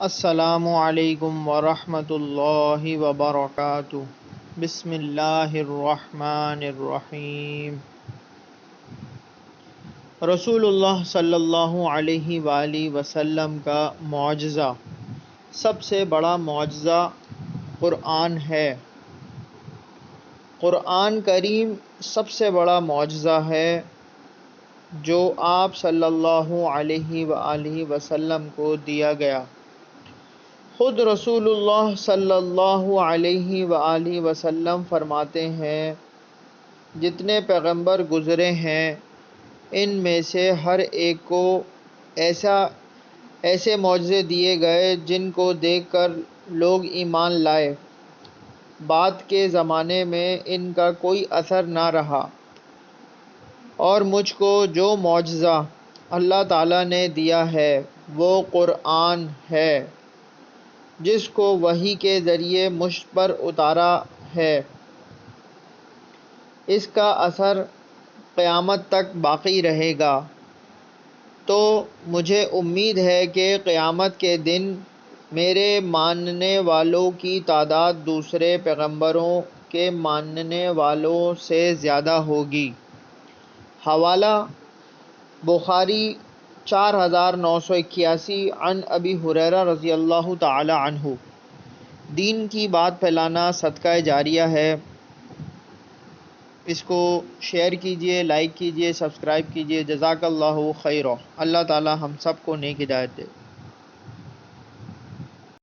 السلام علیکم ورحمۃ اللہ وبرکاتہ۔ بسم اللہ الرحمن الرحیم۔ رسول اللہ صلی اللہ علیہ وآلہ وسلم کا معجزہ، سب سے بڑا معجزہ قرآن ہے۔ قرآن کریم سب سے بڑا معجزہ ہے جو آپ صلی اللہ علیہ وآلہ وسلم کو دیا گیا۔ خود رسول اللہ صلی اللہ علیہ وآلہ وسلم فرماتے ہیں، جتنے پیغمبر گزرے ہیں ان میں سے ہر ایک کو ایسے معجزے دیے گئے جن کو دیکھ کر لوگ ایمان لائے۔ بعد کے زمانے میں ان کا کوئی اثر نہ رہا، اور مجھ کو جو معجزہ اللہ تعالیٰ نے دیا ہے وہ قرآن ہے، جس کو وحی کے ذریعے مجھ پر اتارا ہے۔ اس کا اثر قیامت تک باقی رہے گا، تو مجھے امید ہے کہ قیامت کے دن میرے ماننے والوں کی تعداد دوسرے پیغمبروں کے ماننے والوں سے زیادہ ہوگی۔ حوالہ بخاری 4981 عن ابی ہریرہ رضی اللہ تعالی عنہ۔ دین کی بات پھیلانا صدقہ جاریہ ہے۔ اس کو شیئر کیجئے، لائک کیجئے، سبسکرائب کیجئے۔ جزاک اللہ خیرہ۔ اللہ تعالی ہم سب کو نیک ہدایت دے۔